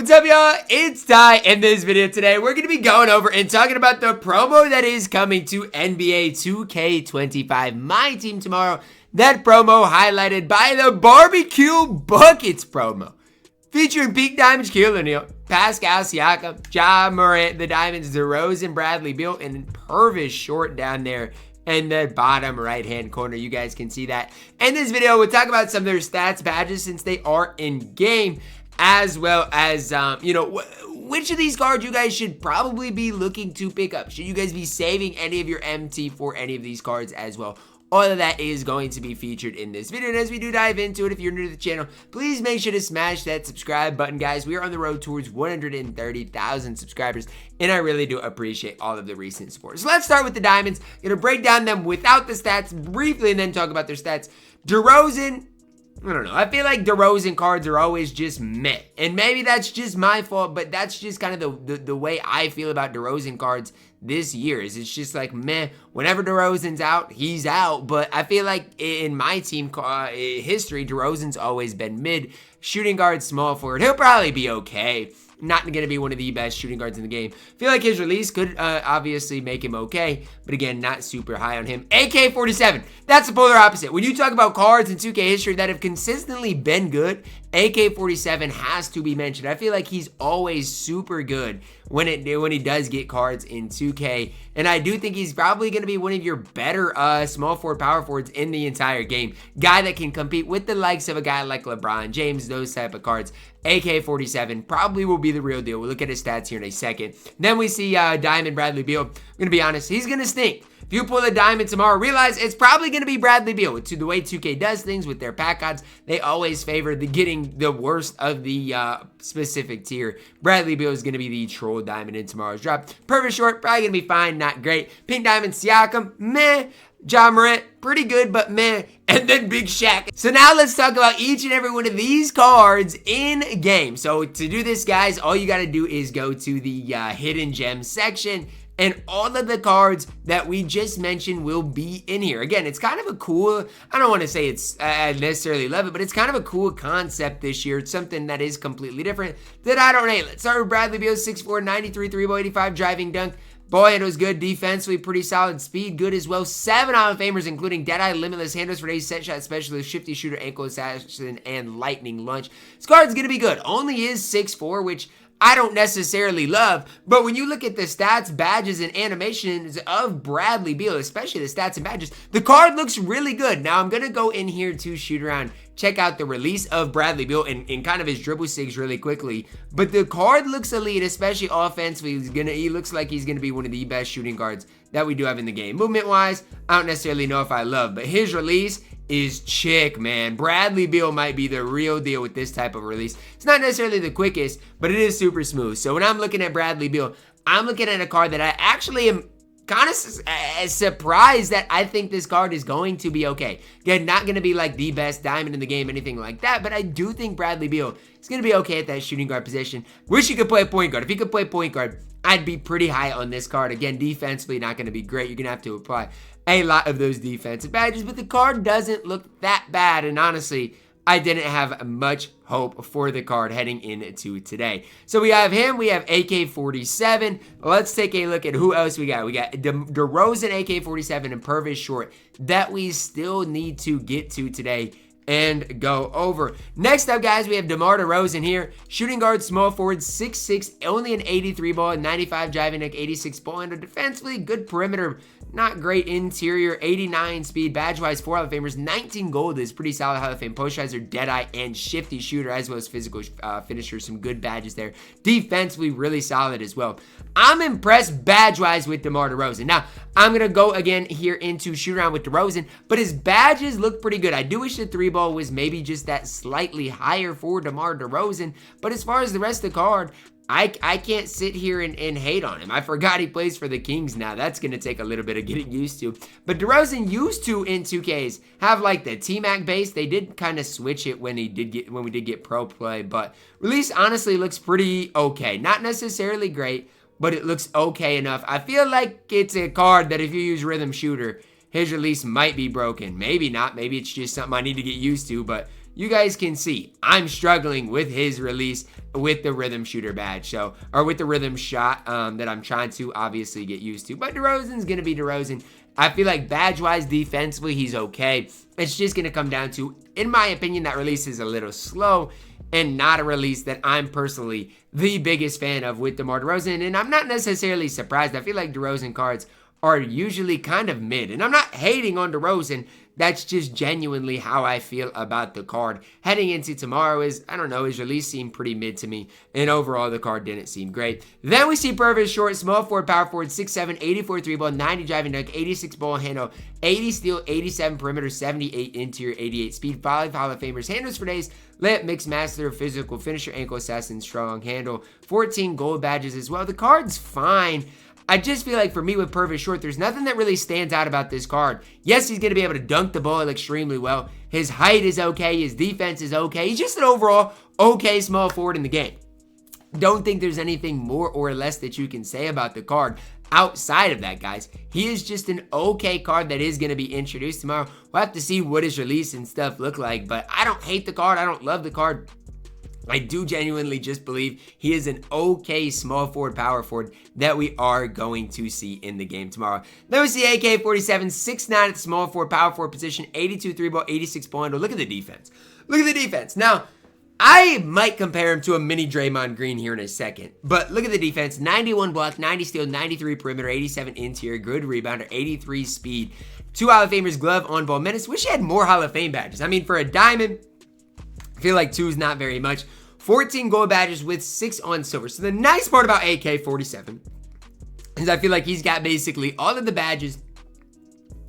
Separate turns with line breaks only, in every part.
What's up, y'all? It's Ty. In this video today, we're going to be going over and talking about the promo that is coming to NBA 2K25 MyTEAM tomorrow. That promo highlighted by the BBQ Buckets promo, featuring Peak Diamonds, Shaquille O'Neal, Pascal Siakam, Ja Morant, the Diamonds, DeRozan, Bradley Beal, and Purvis short down there in the bottom right-hand corner. You guys can see that. In this video, we'll talk about some of their stats, badges, since they are in-game, as well as, which of these cards you guys should probably be looking to pick up. Should you guys be saving any of your MT for any of these cards as well? All of that is going to be featured in this video. And as we do dive into it, if you're new to the channel, please make sure to smash that subscribe button, guys. We are on the road towards 130,000 subscribers, and I really do appreciate all of the recent support. So let's start with the Diamonds. Gonna break down them without the stats briefly and then talk about their stats. DeRozan, I don't know. I feel like DeRozan cards are always just meh. And maybe that's just my fault, but that's just kind of the way I feel about DeRozan cards this year. Is it's just like meh. Whenever DeRozan's out, he's out. But I feel like in my team history, DeRozan's always been mid. Shooting guard, small forward. He'll probably be okay. Not going to be one of the best shooting guards in the game. Feel like his release could obviously make him okay, but again, not super high on him. AK-47, that's the polar opposite. When you talk about cards in 2K history that have consistently been good, AK-47 has to be mentioned. I feel like he's always super good when he does get cards in 2K, and I do think he's probably going to be one of your better small forward, power forwards in the entire game. Guy that can compete with the likes of a guy like LeBron James, those type of cards. AK-47 probably will be the real deal. We'll look at his stats here in a second. Then we see Diamond Bradley Beal. I'm going to be honest, he's going to stink. If you pull a Diamond tomorrow, realize it's probably going to be Bradley Beal. To the way 2K does things with their pack odds, they always favor getting the worst of the specific tier. Bradley Beal is going to be the troll Diamond in tomorrow's drop. Purvis short, probably going to be fine, not great. Pink Diamond Siakam, meh. Ja Morant, pretty good, but meh. And then Big Shaq. So now let's talk about each and every one of these cards in game. So to do this, guys, all you got to do is go to the hidden gems section, and all of the cards that we just mentioned will be in here. Again, it's kind of a cool, I don't want to say it's I necessarily love it, but it's kind of a cool concept this year. It's something that is completely different that I don't hate. Let's start with Bradley Beal, 6'4", 93, 3-ball, 85, driving dunk. Ball handles good, defensively pretty solid, speed good as well. 7 Hall of Famers, including Deadeye, Limitless, Handles for Days, Set Shot Specialist, Shifty Shooter, Ankle Assassin, and Lightning Lunge. This card's going to be good. Only is 6'4", which I don't necessarily love, but when you look at the stats, badges, and animations of Bradley Beal, especially the stats and badges, the card looks really good. Now, I'm going to go in here to shoot around, check out the release of Bradley Beal and kind of his dribble sigs really quickly, but the card looks elite, especially offensively. He looks like he's going to be one of the best shooting guards that we do have in the game. Movement-wise, I don't necessarily know if I love, but his release is chick, man. Bradley Beal might be the real deal with this type of release. It's not necessarily the quickest, but it is super smooth. So when I'm looking at Bradley Beal, I'm looking at a card that I actually am kind of surprised that I think this card is going to be okay. Again, not going to be like the best diamond in the game, anything like that, but I do think Bradley Beal is going to be okay at that shooting guard position. Wish he could play point guard. If he could play point guard, I'd be pretty high on this card. Again, defensively, not going to be great. You're going to have to apply a lot of those defensive badges, but the card doesn't look that bad, and honestly, I didn't have much hope for the card heading into today. So we have him, we have AK-47. Let's take a look at who else we got. We got DeRozan, AK-47, and Purvis short that we still need to get to today and go over. Next up, guys, we have DeMar Derozan here. Shooting guard, small forward, 6'6", only an 83 ball, 95 driving neck, 86 ball handle. Defensively, good perimeter, not great interior, 89 speed. Badge-wise, 4 Hall of Famers, 19 gold is pretty solid Hall of Fame. Posterizer, Deadeye, and Shifty Shooter, as well as physical finisher. Some good badges there. Defensively, really solid as well. I'm impressed badge-wise with DeMar Derozan. Now, I'm going to go again here into shoot around with DeRozan, but his badges look pretty good. I do wish the 3-ball was maybe just that slightly higher for DeMar Derozan, but as far as the rest of the card, I can't sit here and hate on him. I forgot he plays for the Kings now. That's going to take a little bit of getting used to. But DeRozan used to, in 2Ks, have like the T-Mac base. They did kind of switch it when we did get pro play, but release honestly looks pretty okay. Not necessarily great, but it looks okay enough. I feel like it's a card that if you use Rhythm Shooter, his release might be broken. Maybe not. Maybe it's just something I need to get used to, but you guys can see I'm struggling with his release with the rhythm shooter badge, or with the rhythm shot that I'm trying to obviously get used to. But DeRozan's gonna be DeRozan. I feel like badge-wise, defensively, he's okay. It's just gonna come down to, in my opinion, that release is a little slow and not a release that I'm personally the biggest fan of with DeMar Derozan. And I'm not necessarily surprised. I feel like DeRozan cards are usually kind of mid. And I'm not hating on DeRozan. That's just genuinely how I feel about the card. Heading into tomorrow I don't know, his release seemed pretty mid to me. And overall, the card didn't seem great. Then we see Purvis short, small forward, power forward, 6'7", 84 3-ball, 90 driving dunk, 86 ball handle, 80 steal, 87 perimeter, 78 interior, 88 speed, 5 Hall of Famers, handles for days, layup, mix master, physical finisher, ankle assassin, strong handle, 14 gold badges as well. The card's fine. I just feel like for me with Purvis short, there's nothing that really stands out about this card. Yes, he's going to be able to dunk the ball extremely well. His height is okay. His defense is okay. He's just an overall okay small forward in the game. Don't think there's anything more or less that you can say about the card outside of that, guys. He is just an okay card that is going to be introduced tomorrow. We'll have to see what his release and stuff look like, but I don't hate the card. I don't love the card. I do genuinely just believe he is an okay small forward, power forward that we are going to see in the game tomorrow. Then we see AK-47, 6'9" at the small forward, power forward position, 82 3-ball, 86 ball handle. Look at the defense. Look at the defense. Now, I might compare him to a mini Draymond Green here in a second, but look at the defense. 91 block, 90 steal, 93 perimeter, 87 interior, good rebounder, 83 speed. 2 Hall of Famers, glove, on-ball menace. Wish he had more Hall of Fame badges. I mean, for a diamond, I feel like 2 is not very much. 14 gold badges with 6 on silver. So the nice part about AK-47 is I feel like he's got basically all of the badges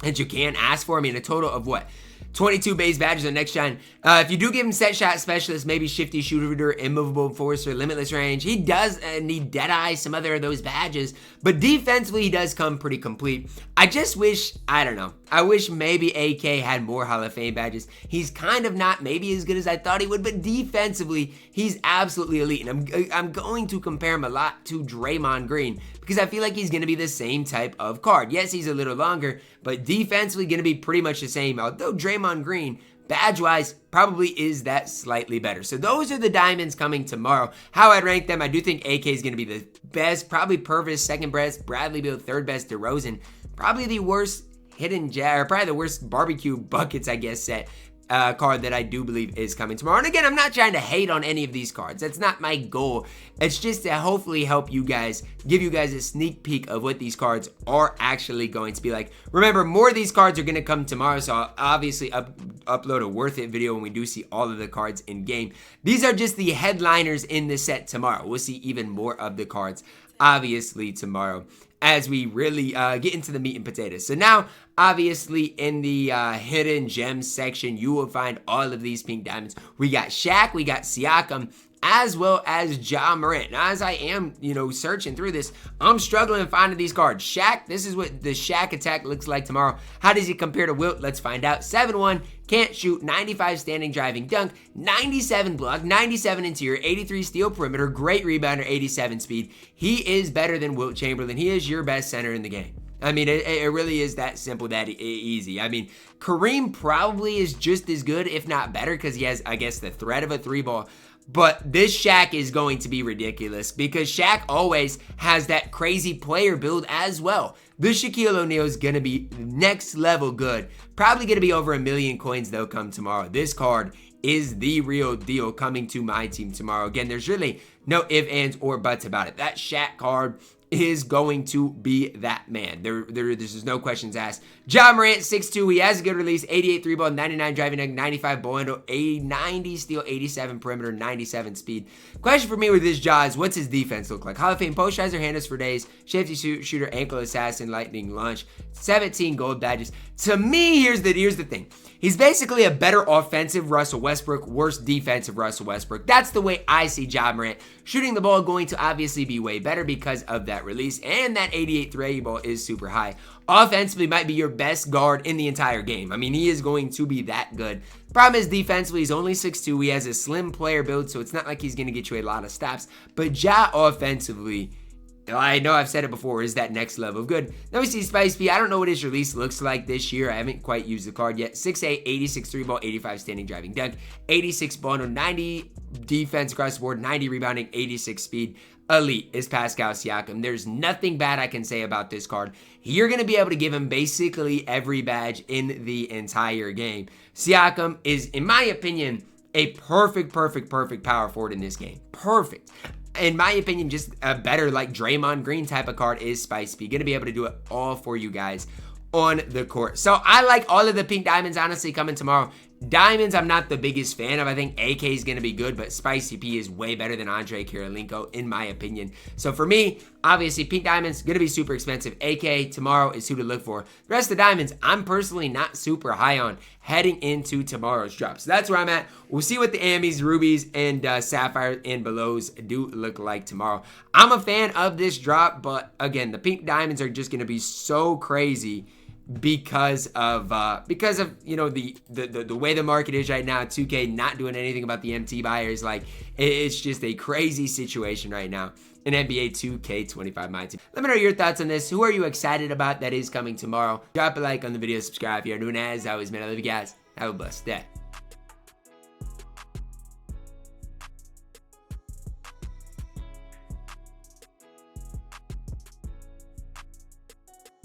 that you can ask for. I mean, a total of what? 22 base badges on next gen. If you do give him set shot specialist, maybe shifty shooter, immovable enforcer, limitless range, he does need Deadeye, some other of those badges. But defensively, he does come pretty complete. I just wish, I don't know, I wish maybe AK had more Hall of Fame badges. He's kind of not maybe as good as I thought he would, but defensively, he's absolutely elite. And I'm going to compare him a lot to Draymond Green because I feel like he's going to be the same type of card. Yes, he's a little longer, but defensively going to be pretty much the same. Although Draymond Green, badge-wise, probably is that slightly better. So those are the diamonds coming tomorrow. How I'd rank them, I do think AK is going to be the best. Probably Purvis, second best. Bradley Beal, third best. DeRozan, probably the worst hidden gem, or probably the worst BBQ Buckets, I guess, set card that I do believe is coming tomorrow. And again, I'm not trying to hate on any of these cards. That's not my goal. It's just to hopefully help you guys, give you guys a sneak peek of what these cards are actually going to be like. Remember, more of these cards are going to come tomorrow, so I'll obviously upload a worth it video when we do see all of the cards in game. These are just the headliners in the set tomorrow. We'll see even more of the cards obviously tomorrow as we really get into the meat and potatoes. So now, obviously, in the hidden gems section, you will find all of these pink diamonds. We got Shaq, we got Siakam, as well as Ja Morant. Now, as I am, searching through this, I'm struggling finding these cards. Shaq, this is what the Shaq attack looks like tomorrow. How does he compare to Wilt? Let's find out. 7'1", can't shoot, 95 standing driving dunk, 97 block, 97 interior, 83 steal perimeter, great rebounder, 87 speed. He is better than Wilt Chamberlain. He is your best center in the game. I mean, it really is that simple, that easy. I mean, Kareem probably is just as good, if not better, because he has, I guess, the threat of a 3-ball. But this Shaq is going to be ridiculous because Shaq always has that crazy player build as well. This Shaquille O'Neal is going to be next level good. Probably going to be over 1 million coins though come tomorrow. This card is the real deal coming to my team tomorrow. Again, there's really no ifs, ands, or buts about it. That Shaq card is going to be that man. There's no questions asked. Ja Morant, 6'2", he has a good release, 88 3-ball, 99 driving dunk, 95 ball handle, 90 steal, 87 perimeter, 97 speed. Question for me with this Ja is, what's his defense look like? Hall of Fame posterizer, handles for days, shifty shooter, ankle assassin, lightning launch, 17 gold badges. To me, here's the thing. He's basically a better offensive Russell Westbrook, worse defensive Russell Westbrook. That's the way I see Ja Morant. Shooting the ball going to obviously be way better because of that release, and that 88 3-ball is super high. Offensively might be your best guard in the entire game. I mean, he is going to be that good. Problem is defensively, he's only 6'2". He has a slim player build, so it's not like he's going to get you a lot of stops. But Ja offensively I know I've said it before, is that next level of good. Then we see Spice P. I don't know what his release looks like this year. I haven't quite used the card yet. 6'8", 86 3-ball, 85 standing driving dunk, 86 ball, 90 defense across the board, 90 rebounding, 86 speed. Elite is Pascal Siakam. There's nothing bad I can say about this card. You're going to be able to give him basically every badge in the entire game. Siakam is, in my opinion, a perfect power forward in this game. Perfect. In my opinion, just a better like Draymond Green type of card is Spice P. Gonna be able to do it all for you guys on the court. So I like all of the pink diamonds, honestly, coming tomorrow. Diamonds, I'm not the biggest fan of. I think AK is going to be good, but Spicy P is way better than Andrei Kirilenko, in my opinion. So for me, obviously, pink diamonds, going to be super expensive. AK tomorrow is who to look for. The rest of the diamonds, I'm personally not super high on heading into tomorrow's drop. So that's where I'm at. We'll see what the Amis, Rubies, and Sapphires and Belows do look like tomorrow. I'm a fan of this drop, but again, the pink diamonds are just going to be so crazy because of you know the way the market is right now. 2K not doing anything about the MT buyers. Like, it's just a crazy situation right now in NBA 2K25 MyTEAM. Let me know your thoughts on this. Who are you excited about that is coming tomorrow? Drop a like on the video, subscribe if you're new, and as always, man, I love you guys. Have a blessed day.